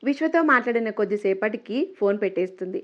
విశ్వతో మాట్లాడిన కొద్దిసేపటికి ఫోన్ పెట్టేస్తుంది.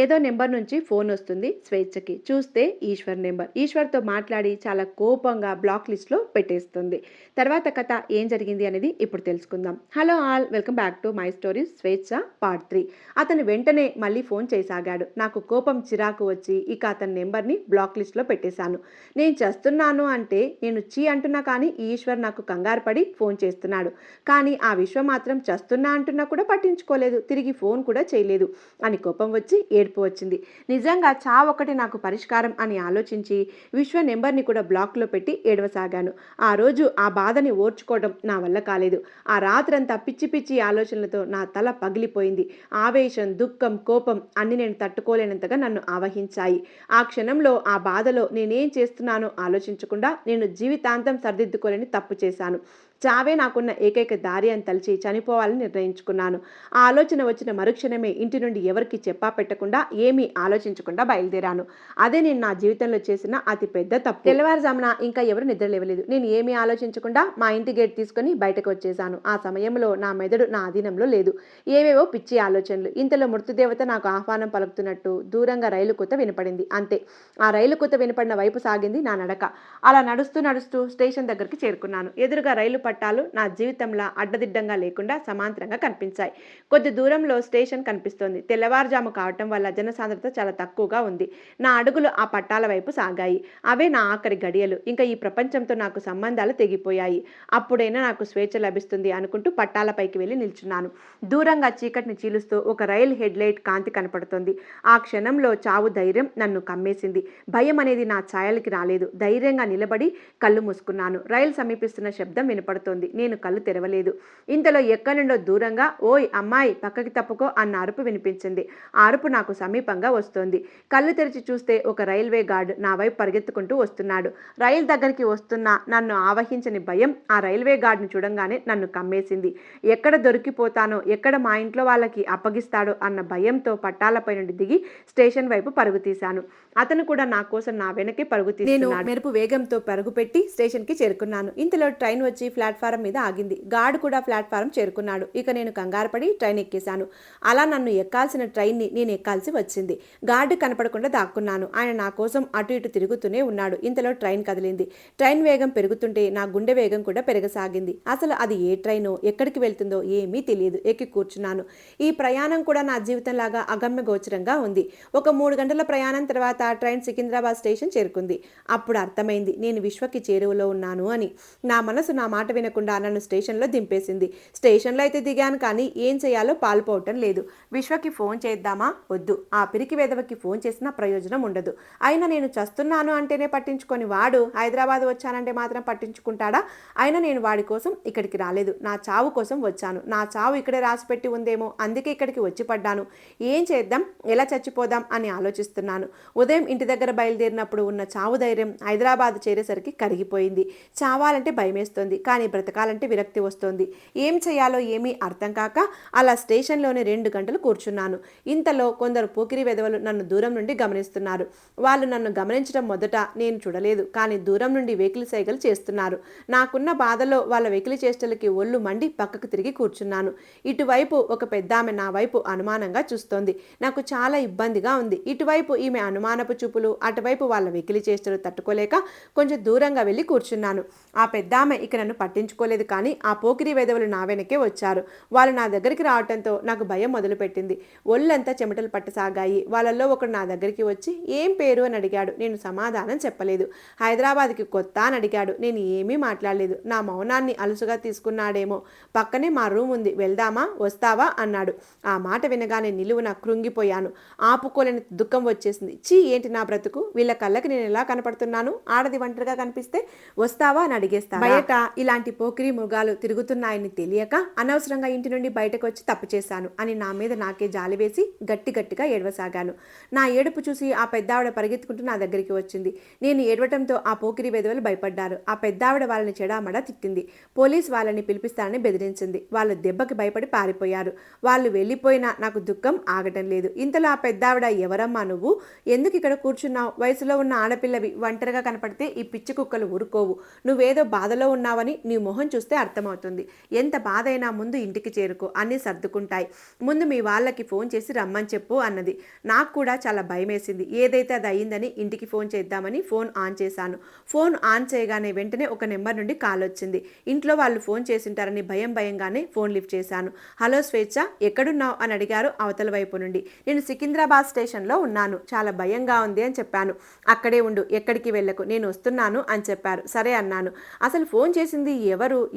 ఏదో నెంబర్ నుంచి ఫోన్ వస్తుంది స్వేచ్ఛకి. చూస్తే ఈశ్వర్ నెంబర్. ఈశ్వర్‌తో మాట్లాడి చాలా కోపంగా బ్లాక్ లిస్ట్‌లో పెట్టేస్తుంది. తర్వాత కథ ఏం జరిగింది అనేది ఇప్పుడు తెలుసుకుందాం. Hello all! Welcome back to my stories స్వేచ్ఛ పార్ట్ 3. అతను వెంటనే మళ్ళీ ఫోన్ చేయసాగాడు. నాకు కోపం చిరాకు వచ్చి ఇక అతని నెంబర్‌ని బ్లాక్ లిస్ట్‌లో పెట్టేశాను. నేను చస్తున్నాను అంటే నేను ఛీ అంటున్నా కానీ ఈశ్వర్ నాకు కంగారు పడి ఫోన్ చేస్తున్నాడు. కానీ ఆ విశ్వ మాత్రం చస్తున్నా అంటున్నా కూడా పట్టించుకోలేదు. తిరిగి ఫోన్ కూడా చేయలేదు అని కోపం వచ్చి ఏడుపు వచ్చింది. నిజంగా చావొక్కటి నాకు పరిష్కారం అని ఆలోచించి విశ్వ నెంబర్ని కూడా బ్లాక్లో పెట్టి ఏడవసాగాను. ఆ రోజు ఆ బాధని ఓర్చుకోవడం నా వల్ల కాలేదు. ఆ రాత్రంతా పిచ్చి పిచ్చి ఆలోచనలతో నా తల పగిలిపోయింది. ఆవేశం, దుఃఖం, కోపం అన్ని నేను తట్టుకోలేనంతగా నన్ను ఆవహించాయి. ఆ క్షణంలో ఆ బాధలో నేనేం చేస్తున్నానో ఆలోచించకుండా నేను జీవితాంతం సరిదిద్దుకోలేని తప్పు చేశాను. చావే నాకున్న ఏకైక దారి అని తలిచి చనిపోవాలని నిర్ణయించుకున్నాను. ఆ ఆలోచన వచ్చిన మరుక్షణమే ఇంటి నుండి ఎవరికీ చెప్పా పెట్టకుండా ఏమీ ఆలోచించకుండా బయలుదేరాను. అదే నేను నా జీవితంలో చేసిన అతి పెద్ద తప్పు. తెల్లవారుజామున ఇంకా ఎవరు నిద్రలేవలేదు. నేను ఏమీ ఆలోచించకుండా మా ఇంటి గేట్ తీసుకొని బయటకు వచ్చేశాను. ఆ సమయంలో నా మెదడు నా అధీనంలో లేదు. ఏవేవో పిచ్చి ఆలోచనలు. ఇంతలో మృత్యుదేవత నాకు ఆహ్వానం పలుకుతున్నట్టు దూరంగా రైలు కూత వినపడింది. అంతే. ఆ రైలు కూత వినపడిన వైపు సాగింది నా నడక. అలా నడుస్తూ నడుస్తూ స్టేషన్ దగ్గరికి చేరుకున్నాను. ఎదురుగా రైలు పట్టాలు నా జీవితంలో అడ్డదిడ్డంగా లేకుండా సమాంతరంగా కనిపించాయి. కొద్ది దూరంలో స్టేషన్ కనిపిస్తోంది. తెల్లవారుజాము కావటం వల్ల జనసాంద్రత చాలా తక్కువగా ఉంది. నా అడుగులు ఆ పట్టాల వైపు సాగాయి. అవే నా ఆఖరి గడియలు. ఇంకా ఈ ప్రపంచంతో నాకు సంబంధాలు తెగిపోయాయి. అప్పుడైనా నాకు స్వేచ్ఛ లభిస్తుంది అనుకుంటూ పట్టాలపైకి వెళ్ళి నిల్చున్నాను. దూరంగా చీకటిని చీలుస్తూ ఒక రైలు హెడ్లైట్ కాంతి కనపడుతోంది. ఆ క్షణంలో చావు ధైర్యం నన్ను కమ్మేసింది. భయం అనేది నా ఛాయలకి రాలేదు. ధైర్యంగా నిలబడి కళ్ళు మూసుకున్నాను. రైలు సమీపిస్తున్న శబ్దం వినపడుతోంది. నేను కళ్ళు తెరవలేదు. ఇంతలో ఎక్కడి నుండో దూరంగా ఓయ్ అమ్మాయి పక్కకి తప్పుకో అన్న అరుపు వినిపించింది. ఆ అరుపు నాకు సమీపంగా వస్తోంది. కళ్ళు తెరిచి చూస్తే ఒక రైల్వే గార్డ్ నా వైపు పరిగెత్తుకుంటూ వస్తున్నాడు. రైలు దగ్గరికి వస్తున్న నన్ను ఆవహించని భయం ఆ రైల్వే గార్డ్ని చూడంగానే నన్ను కమ్మేసింది. ఎక్కడ దొరికిపోతానో, ఎక్కడ మా ఇంట్లో వాళ్ళకి అప్పగిస్తాడో అన్న భయంతో పట్టాలపై నుండి దిగి స్టేషన్ వైపు పరుగు తీశాను. అతను కూడా నా కోసం నా వెనకే పరుగు తీస్తున్నాడు. నేను మెరుపు వేగంతో పరుగు పెట్టి స్టేషన్కి చేరుకున్నాను. ఇంతలో ట్రైన్ వచ్చి ప్లాట్ఫారం మీద ఆగింది. గార్డ్ కూడా ప్లాట్ఫారం చేరుకున్నాడు. ఇక నేను కంగారుపడి ట్రైన్ ఎక్కేశాను. అలా నన్ను ఎక్కాల్సిన ట్రైన్ని నేను ఎక్కాల్సి వచ్చింది. గార్డు కనపడకుండా దాక్కున్నాను. ఆయన నా కోసం అటు ఇటు తిరుగుతూనే ఉన్నాడు. ఇంతలో ట్రైన్ కదిలింది. ట్రైన్ వేగం పెరుగుతుంటే నా గుండె వేగం కూడా పెరగసాగింది. అసలు అది ఏ ట్రైనో, ఎక్కడికి వెళ్తుందో ఏమీ తెలియదు. ఎక్కి కూర్చున్నాను. ఈ ప్రయాణం కూడా నా జీవితంలాగా అగమ్య గోచరంగా ఉంది. ఒక 3 గంటల ప్రయాణం తర్వాత ట్రైన్ సికింద్రాబాద్ స్టేషన్ చేరుకుంది. అప్పుడు అర్థమైంది నేను విశ్వకి చేరువలో ఉన్నాను అని. నా మనసు నా మాట వినకుండా నన్ను స్టేషన్లో దింపేసింది. స్టేషన్లో అయితే దిగాను కానీ ఏం చేయాలో పాల్పోవటం లేదు. విశ్వకి ఫోన్ చేద్దామా? వద్దు. ఆ పిరికి వెధవకి ఫోన్ చేసినా ప్రయోజనం ఉండదు. అయినా నేను చస్తున్నాను అంటేనే పట్టించుకొని వాడు హైదరాబాద్ వచ్చానంటే మాత్రం పట్టించుకుంటాడా? అయినా నేను వాడి కోసం ఇక్కడికి రాలేదు. నా చావు కోసం వచ్చాను. నా చావు ఇక్కడే రాసిపెట్టి ఉందేమో, అందుకే ఇక్కడికి వచ్చి పడ్డాను. ఏం చేద్దాం, ఎలా చచ్చిపోదాం అని ఆలోచిస్తున్నాను. ఉదయం ఇంటి దగ్గర బయలుదేరినప్పుడు ఉన్న చావు ధైర్యం హైదరాబాద్ చేరేసరికి కరిగిపోయింది. చావాలంటే భయమేస్తోంది, కానీ బ్రతకాలంటే విరక్తి వస్తోంది. ఏం చేయాలో ఏమీ అర్థం కాక అలా స్టేషన్లోనే 2 గంటలు కూర్చున్నాను. ఇంతలో కొందరు పోకిరి వెధవలు నన్ను దూరం నుండి గమనిస్తున్నారు. వాళ్ళు నన్ను గమనించడం మొదట నేను చూడలేదు, కానీ దూరం నుండి వెకిలి సైగలు చేస్తున్నారు. నాకున్న బాధలో వాళ్ళ వెకిలి చేష్టలకి ఒళ్ళు మండి పక్కకు తిరిగి కూర్చున్నాను. ఇటువైపు ఒక పెద్దామె నా వైపు అనుమానంగా చూస్తోంది. నాకు చాలా ఇబ్బందిగా ఉంది. ఇటువైపు ఈమె అనుమానపు చూపులు, అటువైపు వాళ్ళ వెకిలి చేష్టలు తట్టుకోలేక కొంచెం దూరంగా వెళ్ళి కూర్చున్నాను. ఆ పెద్దామె ఇక నన్ను పట్టించుకోలేదు, కానీ ఆ పోకిరి వెధవలు నా వెనకే వచ్చారు. వాళ్ళు నా దగ్గరికి రావడంతో నాకు భయం మొదలుపెట్టింది. ఒళ్ళంతా చెమటలు పట్టసాగాయి. వాళ్ళల్లో ఒకడు నా దగ్గరికి వచ్చి ఏం పేరు అని అడిగాడు. నేను సమాధానం చెప్పలేదు. హైదరాబాద్కి కొత్త అని అడిగాడు. నేను ఏమీ మాట్లాడలేదు. నా మౌనాన్ని అలుసుగా తీసుకున్నాడేమో. పక్కనే మా రూమ్ ఉంది, వెళ్దామా, వస్తావా అన్నాడు. ఆ మాట వినగానే నిలువున కృంగిపోయాను. ఆపుకోలేని దుఃఖం వచ్చేసింది. చీ, ఏంటి నా బ్రతుకు, వీళ్ళ కళ్ళకి నేను ఎలా కనపడుతున్నాను? ఆడది ఒంటరిగా కనిపిస్తే వస్తావా అని అడిగేస్తా. బయట ఇలాంటి పోకిరి మృగాలు తిరుగుతున్నాయని తెలియక అనవసరంగా ఇంటి నుండి బయటకు వచ్చి తప్పు చేశాను అని నా మీద నాకే జాలి వేసి గట్టిగా ఏడవసాగాను. నా ఏడుపు చూసి ఆ పెద్దావిడ పరిగెత్తుకుంటూ నా దగ్గరికి వచ్చింది. నేను ఏడవటంతో ఆ పోకిరి వెధవలు భయపడ్డారు. ఆ పెద్దావిడ వాళ్ళని చెడామడా తిట్టింది. పోలీస్ వాళ్ళని పిలిపిస్తానని బెదిరించింది. వాళ్ళు దెబ్బకి భయపడి పారిపోయారు. వాళ్ళు వెళ్ళిపోయినా నాకు దుఃఖం ఆగటం లేదు. ఇంతలో ఆ పెద్దావిడ, ఎవరమ్మా నువ్వు, ఎందుకు ఇక్కడ కూర్చున్నావు? వయసులో ఉన్న ఆడపిల్లవి ఒంటరిగా కనపడితే ఈ పిచ్చి కుక్కలు ఊరుకోవు. నువ్వేదో బాధలో ఉన్నావని నీ మొహం చూస్తే అర్థమవుతుంది. ఎంత బాధైనా ముందు ఇంటికి చేరుకో, అన్నీ సర్దుకుంటాయి. ముందు మీ వాళ్ళకి ఫోన్ చేసి రమ్మని చెప్పు అన్నది. నాకు కూడా చాలా భయమేసింది. ఏదైతే అది అయిందని ఇంటికి ఫోన్ చేద్దామని ఫోన్ ఆన్ చేశాను. ఫోన్ ఆన్ చేయగానే వెంటనే ఒక నెంబర్ నుండి కాల్ వచ్చింది. ఇంట్లో వాళ్ళు ఫోన్ చేసింటారని భయంగానే ఫోన్ లిఫ్ట్ చేశాను. హలో స్వేచ్ఛ, ఎక్కడున్నావు అని అడిగారు అవతల వైపు నుండి. నేను సికింద్రాబాద్ స్టేషన్లో ఉన్నాను, చాలా భయంగా ఉంది అని చెప్పాను. అక్కడే ఉండు, ఎక్కడికి వెళ్ళకు, నేను వస్తున్నాను అని చెప్పారు. సరే అన్నాను. అసలు ఫోన్ చేసింది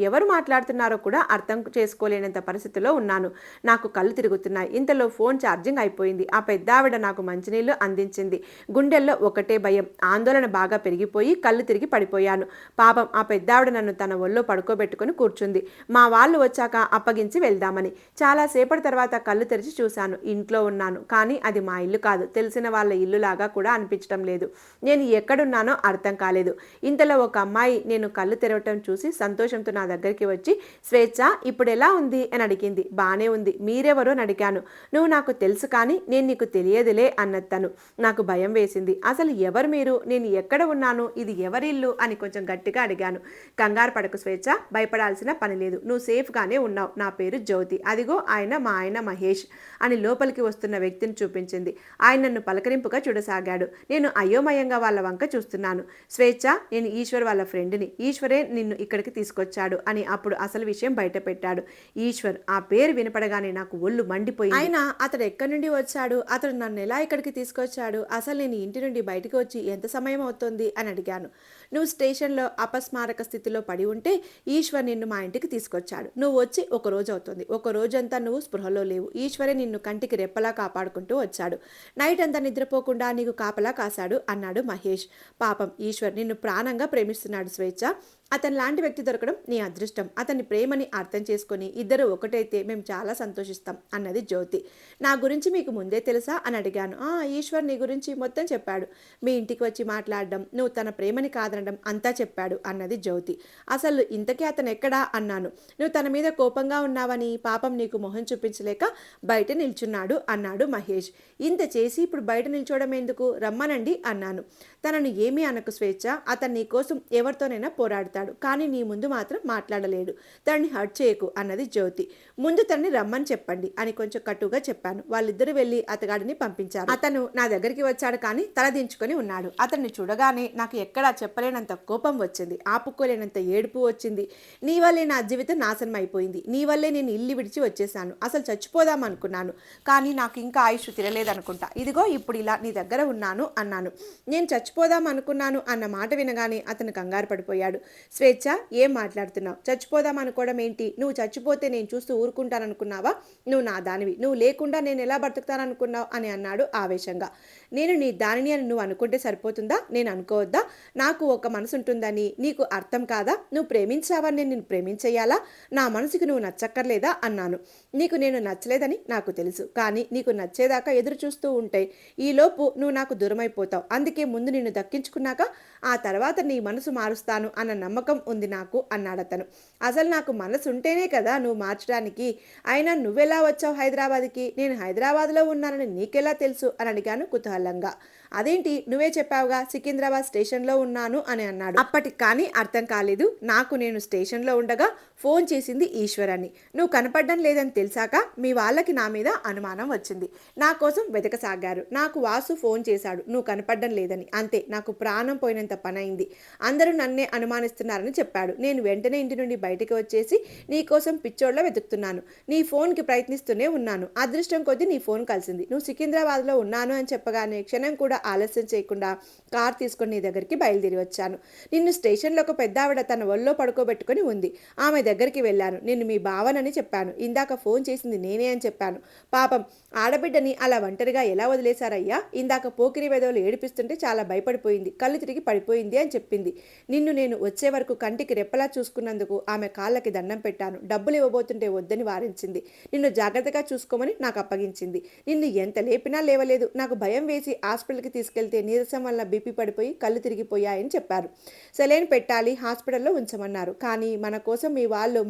ఎవరు మాట్లాడుతున్నారో కూడా అర్థం చేసుకోలేనంత పరిస్థితిలో ఉన్నాను. నాకు కళ్ళు తిరుగుతున్నాయి. ఇంతలో ఫోన్ ఛార్జింగ్ అయిపోయింది. ఆ పెద్దావిడ నాకు మంచినీళ్లు అందించింది. గుండెల్లో ఒకటే భయం, ఆందోళన బాగా పెరిగిపోయి కళ్ళు తిరిగి పడిపోయాను. పాపం ఆ పెద్దావిడ నన్ను తన ఒళ్ళో పడుకోబెట్టుకుని కూర్చుంది. మా వాళ్ళు వచ్చాక అప్పగించి వెళ్దామని. చాలాసేపటి తర్వాత కళ్ళు తెరిచి చూశాను. ఇంట్లో ఉన్నాను, కానీ అది మా ఇల్లు కాదు, తెలిసిన వాళ్ళ ఇల్లులాగా కూడా అనిపించడం లేదు. నేను ఎక్కడున్నానో అర్థం కాలేదు. ఇంతలో ఒక అమ్మాయి నేను కళ్ళు తెరవటం చూసి సంతోషంతో నా దగ్గరికి వచ్చి, స్వేచ్ఛ ఇప్పుడు ఎలా ఉంది అని అడిగింది. బానే ఉంది, మీరెవరు అని అడిగాను. నువ్వు నాకు తెలుసు కానీ నేను నీకు తెలియదులే అన్నది. నాకు భయం వేసింది. అసలు ఎవరు మీరు, నేను ఎక్కడ ఉన్నాను, ఇది ఎవరిల్లు అని కొంచెం గట్టిగా అడిగాను. కంగారు పడకు స్వేచ్ఛ, భయపడాల్సిన పని లేదు, నువ్వు సేఫ్గానే ఉన్నావు. నా పేరు జ్యోతి, అదిగో మా ఆయన మహేష్ అని లోపలికి వస్తున్న వ్యక్తిని చూపించింది. ఆయన నన్ను పలకరింపుగా చూడసాగాడు. నేను అయోమయంగా వాళ్ళ వంక చూస్తున్నాను. స్వేచ్ఛ, నేను ఈశ్వర్ వాళ్ళ ఫ్రెండ్ని, ఈశ్వరే నిన్ను ఇక్కడికి తీసుకొచ్చాడు అని అప్పుడు అసలు విషయం బయట పెట్టాడు. ఈశ్వర్, ఆ పేరు వినపడగానే నాకు ఒళ్ళు మండిపోయింది. ఆయన అతడు ఎక్కడి నుండి వచ్చాడు, అతడు నన్ను ఎలా ఇక్కడికి తీసుకొచ్చాడు, అసలు నేను ఇంటి నుండి బయటకు వచ్చి ఎంత సమయం అవుతుంది అని అడిగాను. నువ్వు స్టేషన్లో అపస్మారక స్థితిలో పడి ఉంటే ఈశ్వర్ నిన్ను మా ఇంటికి తీసుకొచ్చాడు. నువ్వు వచ్చి ఒక రోజు అవుతుంది, ఒక రోజంతా నువ్వు స్పృహలో లేవు. ఈశ్వరే నిన్ను కంటికి రెప్పలా కాపాడుకుంటూ వచ్చాడు. నైట్ అంతా నిద్రపోకుండా నీకు కాపలా కాశాడు అన్నాడు మహేష్. పాపం ఈశ్వర్ నిన్ను ప్రాణంగా ప్రేమిస్తున్నాడు స్వేచ్ఛ. అతని లాంటి వ్యక్తి దొరకడం నీ అదృష్టం. అతని ప్రేమని అర్థం చేసుకొని ఇద్దరు ఒకటైతే మేము చాలా సంతోషిస్తాం అన్నది జ్యోతి. నా గురించి మీకు ముందే తెలుసా అని అడిగాను. ఈశ్వర్ నీ గురించి మొత్తం చెప్పాడు. మీ ఇంటికి వచ్చి మాట్లాడడం, నువ్వు తన ప్రేమని కాదనడం అంతా చెప్పాడు అన్నది జ్యోతి. అసలు ఇంతకీ అతను ఎక్కడా అన్నాను. నువ్వు తన మీద కోపంగా ఉన్నావని పాపం నీకు మొహం చూపించలేక బయట నిల్చున్నాడు అన్నాడు మహేష్. ఇంత చేసి ఇప్పుడు బయట నిల్చోవడం ఎందుకు, రమ్మనండి అన్నాను. తనను ఏమీ అనకు స్వేచ్ఛ, అతను నీ కోసం ఎవరితోనైనా పోరాడతాడు, కానీ నీ ముందు మాత్రం మాట్లాడలేడు. తనని హర్ట్ చేయకు అన్నది జ్యోతి. ముందు తనని రమ్మని చెప్పండి అని కొంచెం కట్టుగా చెప్పాను. వాళ్ళిద్దరూ వెళ్ళి అతగాడిని పంపించారు. అతను నా దగ్గరికి వచ్చాడు కానీ తలదించుకొని ఉన్నాడు. అతన్ని చూడగానే నాకు ఎక్కడా చెప్పలేనంత కోపం వచ్చింది, ఆపుకోలేనంత ఏడుపు వచ్చింది. నీ వల్లే నా జీవితం నాశనం అయిపోయింది, నీ వల్లే నేను ఇల్లు విడిచి వచ్చేసాను, అసలు చచ్చిపోదాం అనుకున్నాను, కానీ నాకు ఇంకా ఆయుష్ తిరలేదనుకుంటా, ఇదిగో ఇప్పుడు ఇలా నీ దగ్గర ఉన్నాను అన్నాను. నేను చచ్చిపోదాం అనుకున్నాను అన్న మాట వినగానే అతను కంగారు పడిపోయాడు. స్వేచ్ఛ, ఏం మాట్లాడుతున్నావు, చచ్చిపోదాం అనుకోవడం ఏంటి, నువ్వు చచ్చిపోతే నేను చూస్తూ ఊరుకుంటాననుకున్నావా, నువ్వు నా దానివి, నువ్వు లేకుండా నేను ఎలా బ్రతుకుతాననుకున్నావు అని అన్నాడు ఆవేశంగా. నేను నీ దానిని అని నువ్వు అనుకుంటే సరిపోతుందా, నేను అనుకోవద్దా, నాకు ఒక మనసు ఉంటుందని నీకు అర్థం కాదా, నువ్వు ప్రేమించావని నేను ప్రేమించేయాలా, నా మనసుకి నువ్వు నచ్చక్కర్లేదా అన్నాను. నీకు నేను నచ్చలేదని నాకు తెలుసు, కానీ నీకు నచ్చేదాకా ఎదురు చూస్తూ ఉంటే ఈలోపు నువ్వు నాకు దూరమైపోతావు, అందుకే ముందు నిన్ను దక్కించుకున్నాక ఆ తర్వాత నీ మనసు మారుస్తాను అన్న నమ్మకం ఉంది నాకు అన్నాడతను. అసలు నాకు మనసు ఉంటేనే కదా నువ్వు మార్చడానికి, అయినా నువ్వెలా వచ్చావు హైదరాబాద్కి, నేను హైదరాబాద్లో ఉన్నానని నీకెలా తెలుసు అని అడిగాను కుతూహలంగా. అదేంటి, నువ్వే చెప్పావుగా సికింద్రాబాద్ స్టేషన్లో ఉన్నాను అని అన్నాడు. అప్పటికి కానీ అర్థం కాలేదు నాకు. నేను స్టేషన్లో ఉండగా ఫోన్ చేసింది ఈశ్వర్ అని, నువ్వు కనపడడం లేదని తెలిసాక మీ వాళ్ళకి నా మీద అనుమానం వచ్చింది, నా కోసం వెతకసాగారు. నాకు వాసు ఫోన్ చేశాడు నువ్వు కనపడడం లేదని, అంతే నాకు ప్రాణం పోయినంత పని అయింది. అందరూ నన్నే అనుమానిస్తున్నారని చెప్పాడు. నేను వెంటనే ఇంటి నుండి బయటికి వచ్చేసి నీ కోసం పిచ్చోళ్ళ వెతుకుతున్నాను, నీ ఫోన్కి ప్రయత్నిస్తూనే ఉన్నాను. అదృష్టం కొద్దీ నీ ఫోన్ కలిసింది. నువ్వు సికింద్రాబాద్లో ఉన్నాను అని చెప్పగానే క్షణం కూడా ఆలస్యం చేయకుండా కార్ తీసుకొని నీ దగ్గరికి బయలుదేరి వచ్చాను. నిన్ను స్టేషన్లో ఒక పెద్దావిడ తన ఒళ్ళో పడుకోబెట్టుకొని ఉంది, ఆమె దగ్గరికి వెళ్ళాను. నేను మీ భావనని చెప్పాను, ఇందాక ఫోన్ చేసింది నేనే అని చెప్పాను. పాపం ఆడబిడ్డని అలా ఒంటరిగా ఎలా వదిలేశారయ్యా, ఇందాక పోకిరి వెధవలు ఏడిపిస్తుంటే చాలా భయపడిపోయింది, కళ్ళు తిరిగి పడిపోయింది అని చెప్పింది. నిన్ను నేను వచ్చే వరకు కంటికి రెప్పలా చూసుకున్నందుకు ఆమె కాళ్ళకి దండం పెట్టాను. డబ్బులు ఇవ్వబోతుంటే వద్దని వారించింది. నిన్ను జాగ్రత్తగా చూసుకోమని నాకు అప్పగించింది. నిన్ను ఎంత లేపినా లేవలేదు. నాకు భయం వేసి హాస్పిటల్కి తీసుకెళ్తే నీరసం వల్ల బీపీ పడిపోయి కళ్ళు తిరిగిపోయాయని చెప్పారు. సెలైన్ పెట్టాలి, హాస్పిటల్లో ఉంచమన్నారు. కానీ మన కోసం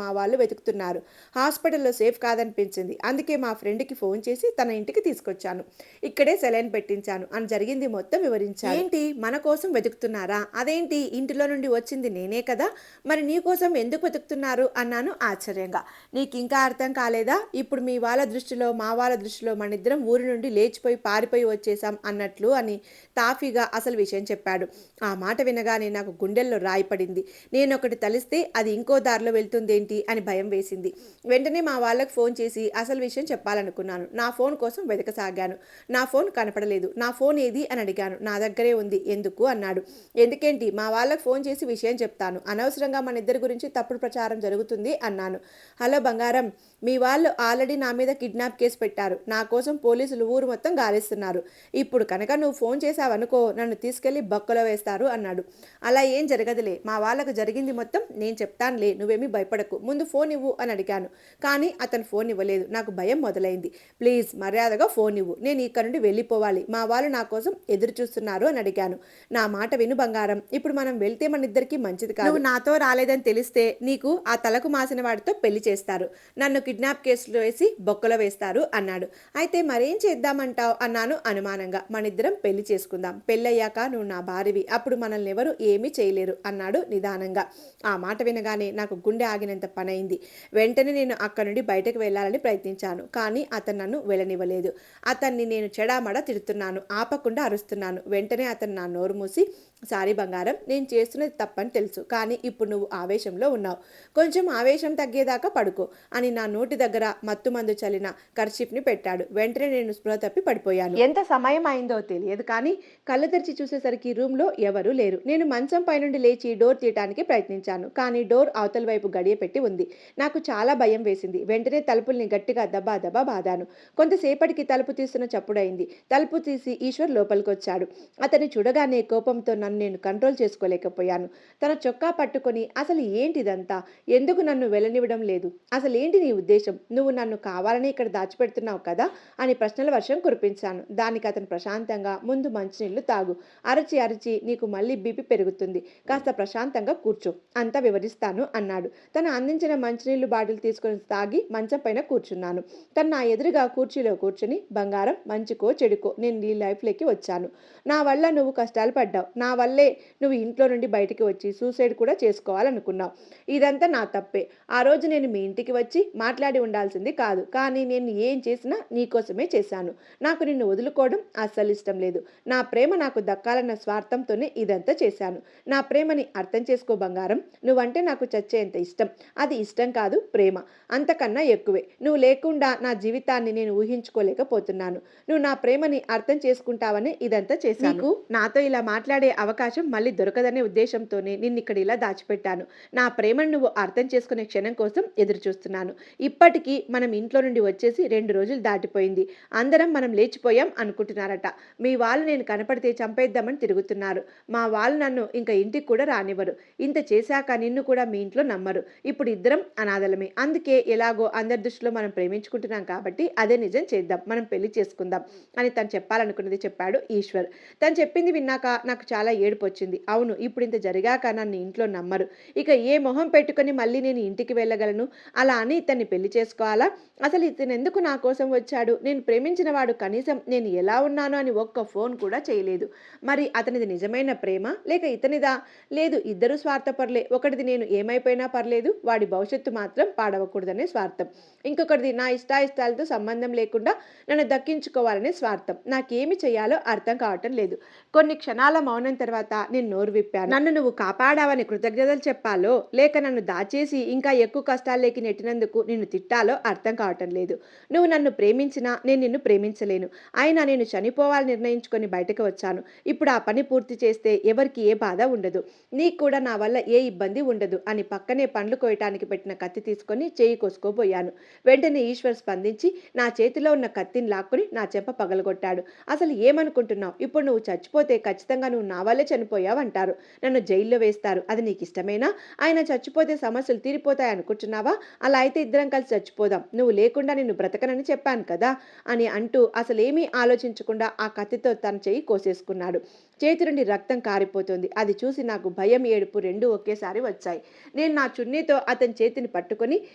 మా వాళ్ళు వెతుకుతున్నారు. హాస్పిటల్లో సేఫ్ కాదనిపించింది, అందుకే మా ఫ్రెండ్కి ఫోన్ చేసి తన ఇంటికి తీసుకొచ్చాను. ఇక్కడే సెలైన్ పెట్టించాను అని జరిగింది మొత్తం వివరించాను. ఏంటి, మన కోసం వెతుకుతున్నారా, అదేంటి ఇంటిలో నుండి వచ్చింది నేనే నేనే కదా, మరి నీ కోసం ఎందుకు వెతుకుతున్నారు అన్నాను ఆశ్చర్యంగా. నీకింకా అర్థం కాలేదా? ఇప్పుడు మీ వాళ్ళ దృష్టిలో మా వాళ్ళ దృష్టిలో మనిద్దరం ఊరి నుండి లేచిపోయి పారిపోయి వచ్చేసాం అన్నట్లు అని తాఫీగా అసలు విషయం చెప్పాడు. ఆ మాట వినగానే నాకు గుండెల్లో రాయి పడింది. నేనొకటి తలిస్తే అది ఇంకో దారిలో వెళ్తుందేంటి అని భయం వేసింది. వెంటనే మా వాళ్ళకు ఫోన్ చేసి అసలు విషయం చెప్పాలనుకున్నాను. నా ఫోన్ కోసం వెతకసాగాను. నా ఫోన్ కనపడలేదు. నా ఫోన్ ఏది అని అడిగాను. నా దగ్గరే ఉంది. ఎందుకు అన్నాడు. ఎందుకేంటి, మా వాళ్ళకు ఫోన్ చేసి విషయం చెప్తాను. అనవసరంగా మన ఇద్దరి గురించి తప్పుడు ప్రచారం జరుగుతుంది అన్నాను. హలో బంగారం, మీ వాళ్ళు ఆల్రెడీ నా మీద కిడ్నాప్ కేసు పెట్టారు. నా కోసం పోలీసులు ఊరు మొత్తం గాలిస్తున్నారు. ఇప్పుడు కనుక నువ్వు ఫోన్ చేసావనుకో నన్ను తీసుకెళ్లి బొక్కలో వేస్తారు అన్నాడు. అలా ఏం జరగదులే, మా వాళ్ళకు జరిగింది మొత్తం నేను చెప్తానులే, నువ్వేమీ భయపడకు, ముందు ఫోన్ ఇవ్వు అని అడిగాను. కానీ అతను ఫోన్ ఇవ్వలేదు. నాకు భయం మొదలైంది. ప్లీజ్ మర్యాదగా ఫోన్ ఇవ్వు, నేను ఇక్కడ నుండి వెళ్ళిపోవాలి, మా వాళ్ళు నా కోసం ఎదురు చూస్తున్నారు అని అడిగాను. నా మాట విను బంగారం, ఇప్పుడు మనం వెళ్తే మన ఇద్దరికి మంచిది కాదు. నువ్వు నాతో రాలేదని తెలిస్తే నీకు ఆ తలకు మాసిన వాడితో పెళ్లి చేస్తారు, నన్ను కిడ్నాప్ కేసులో వేసి బొక్కలో వేస్తారు అన్నాడు. అయితే మరేం చేద్దామంటావు అన్నాను అనుమానంగా. మనిద్దరం పెళ్లి చేసుకుందాం, పెళ్ళయ్యాక నువ్వు నా భార్యవి, అప్పుడు మనల్ని ఎవరు ఏమీ చేయలేరు అన్నాడు నిదానంగా. ఆ మాట వినగానే నాకు గుండె ఆగినంత పనైంది. వెంటనే నేను అక్కడి నుండి బయటకు వెళ్ళాలని ప్రయత్నించాను. కానీ అతను నన్ను వెళ్ళనివ్వలేదు. అతన్ని నేను చెడామడా తిడుతున్నాను, ఆపకుండా అరుస్తున్నాను. వెంటనే అతను నా నోరు మూసి, సారీ బంగారం, నేను చేస్తున్నది తప్పని తెలుసు, కానీ ఇప్పుడు నువ్వు ఆవేశంలో ఉన్నావు, కొంచెం ఆవేశం తగ్గేదాకా పడుకో అని నా నోటి దగ్గర మత్తుమందు చల్లిన కర్చీఫ్ని పెట్టాడు. వెంటనే నేను స్పృహ తప్పి పడిపోయాను. ఎంత సమయం అయిందో తెలియదు, కానీ కళ్ళు తెరిచి చూసేసరికి రూమ్లో ఎవరూ లేరు. నేను మంచం పైనుండి లేచి డోర్ తీయడానికి ప్రయత్నించాను, కానీ డోర్ అవతల వైపు గడియ పెట్టి ఉంది. నాకు చాలా భయం వేసింది. వెంటనే తలుపుల్ని గట్టిగా దబా దబా బాదాను. కొంతసేపటికి తలుపు తీస్తున్న చప్పుడైంది. తలుపు తీసి ఈశ్వర్ లోపలికి వచ్చాడు. అతన్ని చూడగానే కోపంతో నన్ను నేను కంట్రోల్ చేసుకోలేకపోయాను. తన చొక్కా పట్టుకొని, అసలు ఏంటిదంతా, ఎందుకు నన్ను వెళ్ళనివ్వడం లేదు, అసలేంటి నీ ఉద్దేశం, నువ్వు నన్ను కావాలని ఇక్కడ దాచిపెడుతున్నావు కదా అని ప్రశ్నల వర్షం కురిపించాను. దానికి అతను ప్రశాంతంగా, ముందు మంచినీళ్లు తాగు, అరచి అరచి నీకు మళ్ళీ బీపీ పెరుగుతుంది, కాస్త ప్రశాంతంగా కూర్చో, అంతా వివరిస్తాను అన్నాడు. తను అందించిన మంచినీళ్లు బాటిల్ తీసుకొని తాగి మంచం పైన కూర్చున్నాను. తను నా ఎదురుగా కుర్చీలో కూర్చుని, బంగారం, మంచికో చెడుకో నేను నీ లైఫ్లోకి వచ్చాను, నా వల్ల నువ్వు కష్టాలు పడ్డావు, నా వల్లే నువ్వు ఇంట్లో నుండి బయటికి వచ్చి సూసైడ్ కూడా చేసుకోవాలనుకున్నావు. ఇదంతా నా తప్పే. ఆ రోజు నేను మీ ఇంటికి వచ్చి మాట్లాడి ఉండాల్సింది కాదు, కానీ నేను ఏం చేసినా నీకోసమే చేశాను. నాకు నిన్ను వదులుకోవడం అస్సలు ఇష్టం లేదు. నా ప్రేమ నాకు దక్కాలన్న స్వార్థంతోనే ఇదంతా చేశాను. నా ప్రేమని అర్థం చేసుకో బంగారం, నువ్వంటే నాకు చచ్చేంత ఇష్టం. అది ఇష్టం కాదు, ప్రేమ, అంతకన్నా ఎక్కువే. నువ్వు లేకుండా నా జీవితాన్ని నేను ఊహించుకోలేకపోతున్నాను. నువ్వు నా ప్రేమని అర్థం చేసుకుంటావని ఇదంతా చేశాను. నీకు నాతో ఇలా మాట్లాడే అవకాశం మళ్ళీ దొరకదనే ఉద్దేశంతోనే నిన్నిక్కడ ఇలా దాచిపెట్టాను. నా ప్రేమను నువ్వు అర్థం చేసుకునే క్షణం కోసం ఎదురు చూస్తున్నాను. ఇప్పటికీ మనం ఇంట్లో నుండి వచ్చేసి 2 రోజులు దాటిపోయింది. అందరం మనం లేచిపోయాం అనుకుంటున్నారట. మీ వాళ్ళు నేను కనపడితే చంపేద్దామని తిరుగుతున్నారు. మా వాళ్ళు నన్ను ఇంకా ఇంటికి కూడా రానివ్వరు. ఇంత చేశాక నిన్ను కూడా మీ ఇంట్లో నమ్మరు. ఇప్పుడు ఇద్దరం అనాథలమే. అందుకే ఎలాగో అందరి దృష్టిలో మనం ప్రేమించుకుంటున్నాం కాబట్టి అదే నిజం చేద్దాం, మనం పెళ్లి చేసుకుందాం అని తను చెప్పాలనుకున్నది చెప్పాడు ఈశ్వర్. తను చెప్పింది విన్నాక నాకు చాలా ఏడుపు వచ్చింది. అవును, ఇప్పుడు ఇంత జరిగాక నన్ను ఇంట్లో నమ్మరు. ఇక ఏ మొహం పెట్టుకుని మళ్ళీ నేను ఇంటికి వెళ్ళగలను? అలా అని ఇతన్ని పెళ్లి చేసుకోవాలా? అసలు ఇతను ఎందుకు నా కోసం వచ్చాడు? నేను ప్రేమించిన వాడు కనీసం నేను ఎలా ఉన్నాను అని ఒక్క ఫోన్ కూడా చేయలేదు. మరి అతనిది నిజమైన ప్రేమ లేక ఇతనిదా? లేదు, ఇద్దరు స్వార్థపరులే. ఒకటిది నేను ఏమైపోయినా పర్లేదు, వాడి భవిష్యత్తు మాత్రం పాడవకూడదనే స్వార్థం. ఇంకొకటిది నా ఇష్టాయిష్టాలతో సంబంధం లేకుండా నన్ను దక్కించుకోవాలనే స్వార్థం. నాకేమి చేయాలో అర్థం కావటం లేదు. కొన్ని క్షణాల మౌనం తర్వాత నేను నోరు విప్పాను. నన్ను నువ్వు కాపాడావని కృతజ్ఞతలు చెప్పాలో లేక నన్ను దాచేసి ఇంకా ఎక్కువ కష్టాల్లోకి నెట్టినందుకు నిన్ను తిట్టాలో అర్థం కావటం లేదు. నువ్వు నన్ను ప్రేమించినా నేను నిన్ను ప్రేమించలేను. అయినా నేను చనిపోవాలని నిర్ణయించుకొని బయటకు వచ్చాను. ఇప్పుడు ఆ పని పూర్తి చేస్తే ఎవరికి ఏ బాధ ఉండదు, నీకు కూడా నా వల్ల ఏ ఇబ్బంది ఉండదు అని పక్కనే పండ్లు కోయటానికి పెట్టిన కత్తి తీసుకొని చేయి కోసుకోబోయాను. వెంటనే ఈశ్వర్ స్పందించి నా చేతిలో ఉన్న కత్తిని లాక్కుని నా చెంప పగలగొట్టాడు. అసలు ఏమనుకుంటున్నావు? ఇప్పుడు నువ్వు చచ్చిపోతే ఖచ్చితంగా నువ్వు నా వల్లే చనిపోయావంటారు, నన్ను జైల్లో వేస్తారు. అది నీకు ఇష్టమేనా? ఆయన చచ్చిపోతే సమస్యలు తీరిపోతాయి అనుకుంటున్నావా? అలా అయితే ఇద్దరం కలిసి చచ్చిపోదాం, నువ్వు లేకుండా నిన్ను బ్రతకనని చెప్పాను కదా అని అంటూ అసలేమీ ఆలోచించకుండా ఆ కత్తితో తన చెయ్యి కోసేసుకున్నాడు. చేతి నుండి రక్తం కారిపోతుంది. అది చూసి నాకు భయం, ఏడుపు రెండూ ఒకేసారి వచ్చాయి. నేను నా చున్నీతో అతని చేతిని పట్టుకొని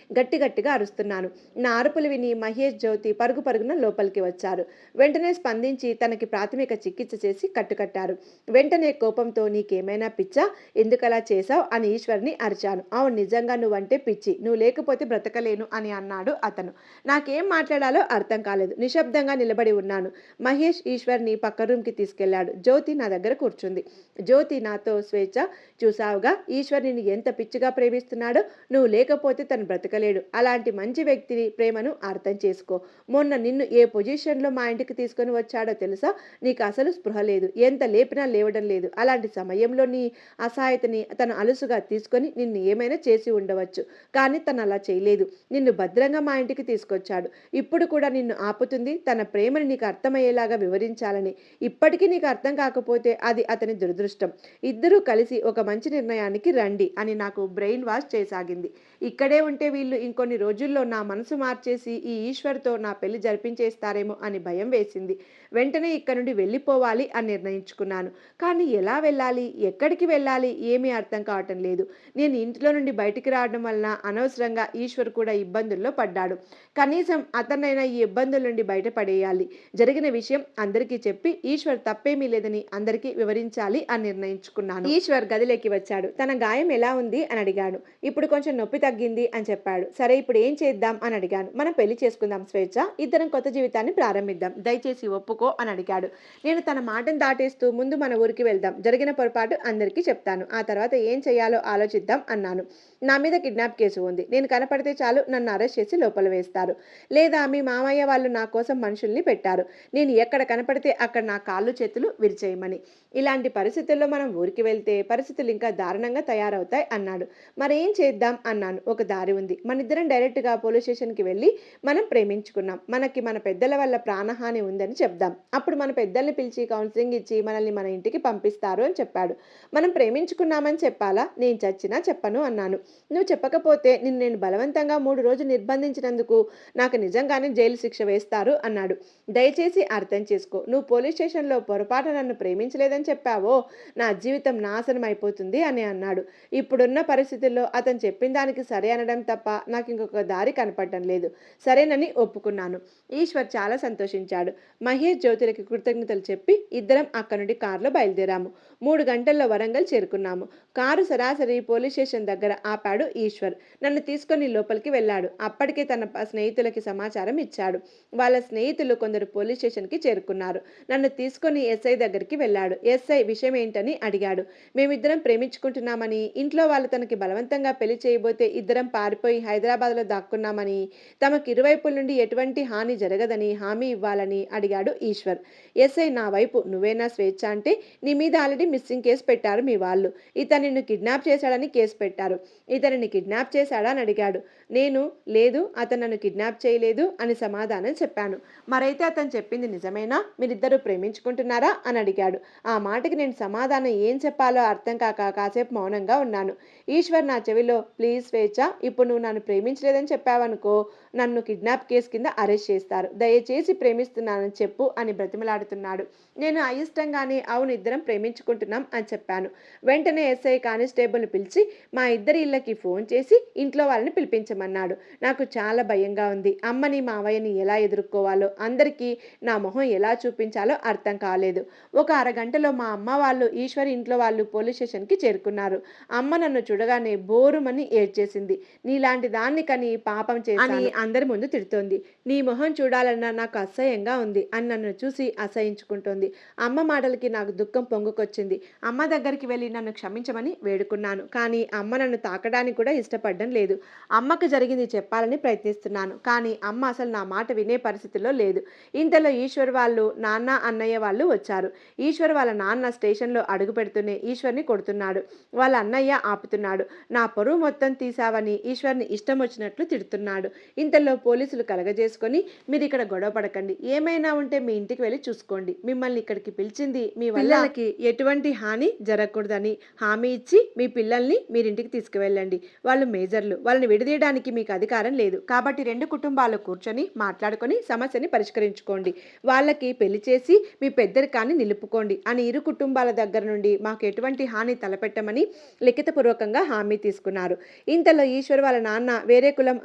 గట్టిగా అరుస్తున్నాను. నా అరుపులు విని మహేష్, జ్యోతి పరుగు పరుగున లోపలికి వచ్చారు. వెంటనే స్పందించి తనకి ప్రాథమిక చికిత్స చేసి కట్టుకట్టారు. వెంటనే అనే కోపంతో నీకేమైనా పిచ్చా, ఎందుకలా చేశావు అని ఈశ్వర్ని అరిచాను. అవును, నిజంగా నువ్వంటే పిచ్చి, నువ్వు లేకపోతే బ్రతకలేను అని అన్నాడు అతను. నాకేం మాట్లాడాలో అర్థం కాలేదు. నిశ్శబ్దంగా నిలబడి ఉన్నాను. మహేష్ ఈశ్వర్ని పక్క రూమ్కి తీసుకెళ్లాడు. జ్యోతి నా దగ్గర కూర్చుంది. జ్యోతి నాతో, స్వేచ్ఛ, చూసావుగా ఈశ్వర్ నిన్ను ఎంత పిచ్చిగా ప్రేమిస్తున్నాడో, నువ్వు లేకపోతే తను బ్రతకలేడు. అలాంటి మంచి వ్యక్తిని ప్రేమను అర్థం చేసుకో. మొన్న నిన్ను ఏ పొజిషన్లో మా ఇంటికి తీసుకొని వచ్చాడో తెలుసా? నీకు అసలు స్పృహ లేదు, ఎంత లేపినా లేవడం లేదు. అలాంటి సమయంలో నీ అసహాయతని తను అలుసుగా తీసుకొని నిన్ను ఏమైనా చేసి ఉండవచ్చు, కానీ తను అలా చేయలేదు. నిన్ను భద్రంగా మా ఇంటికి తీసుకొచ్చాడు. ఇప్పుడు కూడా నిన్ను ఆపుతుంది తన ప్రేమని నీకు అర్థమయ్యేలాగా వివరించాలని. ఇప్పటికీ నీకు అర్థం కాకపోతే అది అతని దురదృష్టం. ఇద్దరూ కలిసి ఒక మంచి నిర్ణయానికి రండి అని నాకు బ్రెయిన్ వాష్ చేసాగింది. ఇక్కడే ఉంటే వీళ్ళు ఇంకొన్ని రోజుల్లో నా మనసు మార్చేసి ఈ ఈశ్వర్తో నా పెళ్లి జరిపించేస్తారేమో అని భయం వేసింది. వెంటనే ఇక్కడ నుండి వెళ్ళిపోవాలి అని నిర్ణయించుకున్నాను. కానీ ఎలా వెళ్ళాలి, ఎక్కడికి వెళ్ళాలి ఏమీ అర్థం కావటం లేదు. నేను ఇంట్లో నుండి బయటికి రావడం వలన అనవసరంగా ఈశ్వర్ కూడా ఇబ్బందుల్లో పడ్డాడు. కనీసం అతనైనా ఈ ఇబ్బందుల నుండి బయటపడేయాలి. జరిగిన విషయం అందరికీ చెప్పి ఈశ్వర్ తప్పేమీ లేదని అందరికీ వివరించాలి అని నిర్ణయించుకున్నాను. ఈశ్వర్ గదిలోకి వచ్చాడు. తన గాయం ఎలా ఉంది అని అడిగాడు. ఇప్పుడు కొంచెం నొప్పి తగ్గింది అని చెప్పాడు. సరే, ఇప్పుడు ఏం చేద్దాం అని అడిగాను. మనం పెళ్లి చేసుకుందాం స్వేచ్ఛ, ఇద్దరం కొత్త జీవితాన్ని ప్రారంభిద్దాం, దయచేసి ఒప్పుకో అని అడిగాడు. నేను తన మాటను దాటేస్తూ, ముందు మన ఊరికి వెళ్దాం, జరిగిన పొరపాటు అందరికీ చెప్తాను, ఆ తర్వాత ఏం చేయాలో ఆలోచిద్దాం అన్నాను. నా మీద కిడ్నాప్ కేసు ఉంది. నేను కనపడితే చాలు నన్ను అరెస్ట్ చేసి లోపల వేస్తారు. లేదా మీ మామయ్య వాళ్ళు నా కోసం మనుషుల్ని పెట్టారు, నేను ఎక్కడ కనపడితే అక్కడ నా కాళ్ళు చేతులు విరిచేయమని. ఇలాంటి పరిస్థితుల్లో మనం ఊరికి వెళ్తే పరిస్థితులు ఇంకా దారుణంగా తయారవుతాయి అన్నాడు. మరేం చేద్దాం అన్నాను. ఒక దారి ఉంది. మనిద్దరం డైరెక్ట్గా పోలీస్ స్టేషన్కి వెళ్ళి మనం ప్రేమించుకున్నాం, మనకి మన పెద్దల వల్ల ప్రాణహాని ఉందని చెప్దాం. అప్పుడు మన పెద్దల్ని పిలిచి కౌన్సిలింగ్ ఇచ్చి మనల్ని మన ఇంటికి పంపిస్తారు అని చెప్పాడు. మనం ప్రేమించుకున్నామని చెప్పాలా? నేను చచ్చినా చెప్పను అన్నాను. నువ్వు చెప్పకపోతే నిన్ను నేను బలవంతంగా 3 రోజులు నిర్బంధించినందుకు నాకు నిజంగానే జైలు శిక్ష వేస్తారు అన్నాడు. దయచేసి అర్థం చేసుకో. నువ్వు పోలీస్ స్టేషన్లో పొరపాటు నన్ను ప్రేమించలేదని చెప్పావో నా జీవితం నాశనం అయిపోతుంది అని అన్నాడు. ఇప్పుడున్న పరిస్థితుల్లో అతను చెప్పిన దానికి సరే అనడం తప్ప నాకు ఇంకొక దారి కనపడటం లేదు. సరేనని ఒప్పుకున్నాను. ఈశ్వర్ చాలా సంతోషించాడు. మహేష్, జ్యోతులకి కృతజ్ఞతలు చెప్పి ఇద్దరం అక్కడి నుండి కారులో బయలుదేరాము. 3 గంటల్లో వరంగల్ చేరుకున్నాము. కారు సరాసరి పోలీస్ స్టేషన్ దగ్గర ఆపాడు ఈశ్వర్. నన్ను తీసుకొని లోపలికి వెళ్ళాడు. అప్పటికే తన స్నేహితులకి సమాచారం ఇచ్చాడు. వాళ్ళ స్నేహితులు కొందరు పోలీస్ స్టేషన్కి చేరుకున్నారు. నన్ను తీసుకొని ఎస్ఐ దగ్గరికి వెళ్ళాడు. ఎస్ఐ విషయం ఏంటని అడిగాడు. మేమిద్దరం ప్రేమించుకుంటున్నామని, ఇంట్లో వాళ్ళు తనకి బలవంతంగా పెళ్లి చేయబోతే ఇద్దరం పారిపోయి హైదరాబాద్లో దాక్కున్నామని, తమకు ఇరువైపుల నుండి ఎటువంటి హాని జరగదని హామీ ఇవ్వాలని అడిగాడు ఈశ్వర్. ఎస్ఐ నా వైపు, నువ్వేనా స్వేచ్ఛ అంటే, నీ మీద ఆల్రెడీ మిస్సింగ్ కేసు పెట్టారు మీ వాళ్ళు. ఇతను నిన్ను కిడ్నాప్ చేశాడని కేసు పెట్టారు. ఇతనిని కిడ్నాప్ చేశాడా అని అడిగాడు. నేను లేదు, అతను నన్ను కిడ్నాప్ చేయలేదు అని సమాధానం చెప్పాను. మరైతే అతను చెప్పింది నిజమేనా? మీరిద్దరూ ప్రేమించుకుంటున్నారా అని అడిగాడు. ఆ మాటకి నేను సమాధానం ఏం చెప్పాలో అర్థం కాక కాసేపు మౌనంగా ఉన్నాను. ఈశ్వర్ నా చెవిలో, ప్లీజ్ స్వేచ్ఛ, ఇప్పుడు నువ్వు నన్ను ప్రేమించలేదని చెప్పావనుకో, నన్ను కిడ్నాప్ కేసు కింద అరెస్ట్ చేస్తారు, దయచేసి ప్రేమిస్తున్నానని చెప్పు అని బ్రతిమలాడుతున్నాడు. నేను అయిష్టంగానే అవును, ఇద్దరం ప్రేమించుకుంటున్నాం అని చెప్పాను. వెంటనే ఎస్ఐ కానిస్టేబుల్ని పిలిచి మా ఇద్దరి ఇళ్ళకి ఫోన్ చేసి ఇంట్లో వాళ్ళని పిలిపించమన్నాడు. నాకు చాలా భయంగా ఉంది. అమ్మని మావయ్యని ఎలా ఎదుర్కోవాలో, అందరికీ నా మొహం ఎలా చూపించాలో అర్థం కాలేదు. ఒక అరగంటలో మా అమ్మ వాళ్ళు, ఈశ్వరి ఇంట్లో వాళ్ళు పోలీస్ స్టేషన్కి చేరుకున్నారు. అమ్మ నన్ను చూడగానే బోరుమని ఏడ్చేసింది. నీలాంటి దాన్ని కని పాపం చేశాను అని అందరి ముందు తిడుతోంది. నీ మొహం చూడాలన్నా నాకు అసహ్యంగా ఉంది అని నన్ను చూసి అసహించుకుంటోంది. అమ్మ మాటలకి నాకు దుఃఖం పొంగుకొచ్చింది. అమ్మ దగ్గరికి వెళ్ళి నన్ను క్షమించమని వేడుకున్నాను. కానీ అమ్మ నన్ను తాకడానికి కూడా ఇష్టపడడం లేదు. అమ్మకు జరిగింది చెప్పాలని ప్రయత్నిస్తున్నాను, కానీ అమ్మ అసలు నా మాట వినే పరిస్థితిలో లేదు. ఇంతలో ఈశ్వర్ వాళ్ళు, నాన్న, అన్నయ్య వాళ్ళు వచ్చారు. ఈశ్వర్ వాళ్ళ నాన్న స్టేషన్లో అడుగు పెడుతూనే ఈశ్వర్ని కొడుతున్నాడు. వాళ్ళ అన్నయ్య ఆపుతున్నాడు. నా పరువు మొత్తం తీసావని ఈశ్వర్ని ఇష్టం వచ్చినట్లు తిడుతున్నాడు. ఇంతలో పోలీసులు కలగజేసుకొని, మీరు ఇక్కడ గొడవ పడకండి, ఏమైనా ఉంటే మీ ఇంటికి వెళ్ళి చూసుకోండి, మిమ్మల్ని ఇక్కడికి పిలిచింది మీ పిల్లలకి ఎటువంటి హాని జరగకూడదని హామీ ఇచ్చి మీ పిల్లల్ని మీరింటికి తీసుకువెళ్ళండి. వాళ్ళు మేజర్లు, వాళ్ళని విడదీయడానికి మీకు అధికారం లేదు. కాబట్టి 2 కుటుంబాలు కూర్చొని మాట్లాడుకొని సమస్యని పరిష్కరించుకోండి. వాళ్ళకి పెళ్లి చేసి మీ పెద్దరికాన్ని నిలుపుకోండి అని ఇరు కుటుంబాల దగ్గర నుండి మాకు ఎటువంటి హాని తలపెట్టమని లిఖితపూర్వకంగా హామీ తీసుకున్నారు. ఇంతలో ఈశ్వర్ వాళ్ళ నాన్న వేరే కులం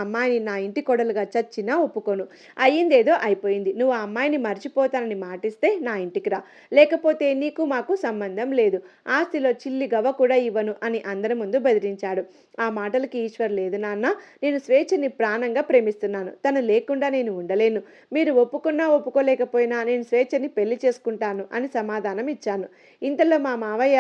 అమ్మాయిని నా ఇంటికి కోడలుగా చచ్చినా ఒప్పుకోను. అయ్యిందేదో అయిపోయింది. నువ్వు ఆ అమ్మాయిని మర్చిపోతానని మాటిస్తే నా ఇంటికి రా. లేకపోతే నీకు మాకు సంబంధం లేదు. ఆస్తిలో చిల్లి గవ్వ కూడా ఇవ్వను అని అందరి ముందు బెదిరించాడు. ఆ మాటలకి ఈశ్వర్, లేదు నాన్న, నేను స్వేచ్ఛని ప్రాణంగా ప్రేమిస్తున్నాను. తను లేకుండా నేను ఉండలేను. మీరు ఒప్పుకున్నా ఒప్పుకోలేకపోయినా నేను స్వేచ్ఛని పెళ్లి చేసుకుంటాను అని సమాధానం ఇచ్చాను. ఇంతలో మా మావయ్య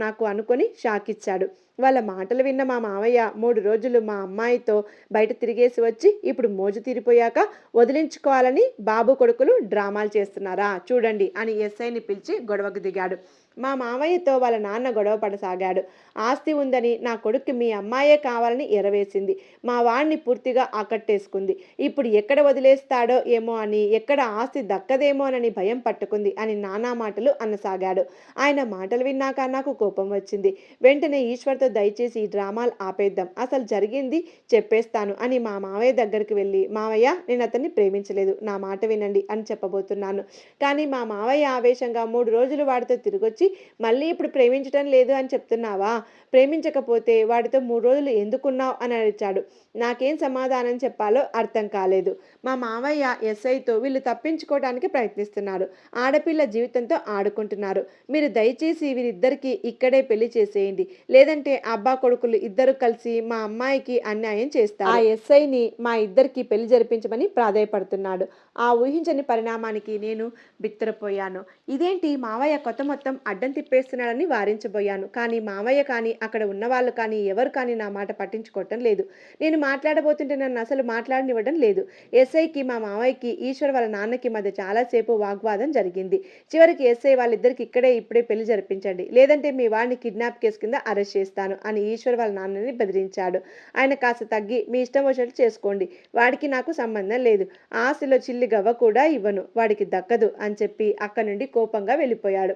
నాకు అనుకొని షాక్ ఇచ్చాడు. వాళ్ళ మాటలు విన్న మా మావయ్య 3 రోజులు మా అమ్మాయితో బయట తిరిగేసి వచ్చి ఇప్పుడు మోజు తీరిపోయాక వదిలించుకోవాలని బాబు కొడుకులు డ్రామాలు చేస్తున్నారా చూడండి అని ఎస్ఐని పిలిచి గొడవకు దిగాడు. మా మావయ్యతో వాళ్ళ నాన్న గొడవ పడసాగాడు. ఆస్తి ఉందని నా కొడుక్కి మీ అమ్మాయే కావాలని ఎరవేసింది. మా వాణ్ణి పూర్తిగా ఆకట్టేసుకుంది. ఇప్పుడు ఎక్కడ వదిలేస్తాడో ఏమో అని, ఎక్కడ ఆస్తి దక్కదేమోనని భయం పట్టుకుంది అని నానా మాటలు అనసాగాడు. ఆయన మాటలు విన్నాక నాకు కోపం వచ్చింది. వెంటనే ఈశ్వర్తో దయచేసి ఈ డ్రామాలు ఆపేద్దాం, అసలు జరిగింది చెప్పేస్తాను అని మా మావయ్య దగ్గరికి వెళ్ళి, మావయ్య, నేను అతన్ని ప్రేమించలేదు, నా మాట వినండి అని చెప్పబోతున్నాను. కానీ మా మావయ్య ఆవేశంగా 3 రోజులు వాడితో తిరిగొచ్చి మళ్ళీ ఇప్పుడు ప్రేమించటం లేదు అని చెప్తున్నావా? ప్రేమించకపోతే వాడితో 3 రోజులు ఎందుకున్నావు అని అరిచాడు. నాకేం సమాధానం చెప్పాలో అర్థం కాలేదు. మా మావయ్య ఎస్ఐతో వీళ్ళు తప్పించుకోవడానికి ప్రయత్నిస్తున్నారు, ఆడపిల్ల జీవితంతో ఆడుకుంటున్నారు, మీరు దయచేసి వీరిద్దరికి ఇక్కడే పెళ్లి చేసేయండి, లేదంటే అబ్బా కొడుకులు ఇద్దరు కలిసి మా అమ్మాయికి అన్యాయం చేస్తారు. ఆ ఎస్ఐని మా ఇద్దరికి పెళ్లి జరిపించమని ప్రాధేయపడుతున్నాడు. ఆ ఊహించని పరిణామానికి నేను బిత్తరపోయాను. ఇదేంటి మావయ్య కొత్త మొత్తం అడ్డం తిప్పేస్తున్నాడని వారించబోయాను. కానీ మావయ్య కానీ అక్కడ ఉన్నవాళ్ళు కానీ ఎవరు కానీ నా మాట పట్టించుకోవటం లేదు. నేను మాట్లాడబోతుంటే నన్ను అసలు మాట్లాడనివ్వడం లేదు. ఎస్ఐకి మా మావయ్యకి ఈశ్వర్ వాళ్ళ నాన్నకి మధ్య చాలాసేపు వాగ్వాదం జరిగింది. చివరికి ఎస్ఐ వాళ్ళిద్దరికి ఇప్పుడే పెళ్లి జరిపించండి, లేదంటే మీ వాడిని కిడ్నాప్ కేసు కింద అరెస్ట్ చేస్తాను అని ఈశ్వర్ వాళ్ళ నాన్నని బెదిరించాడు. ఆయన కాస్త తగ్గి, మీ ఇష్టం వచ్చినట్టు చేసుకోండి, వాడికి నాకు సంబంధం లేదు, ఆస్తిలో చిల్లి గవ్వ కూడా ఇవ్వను, వాడికి దక్కదు అని చెప్పి అక్కడి నుండి కోపంగా వెళ్ళిపోయాడు.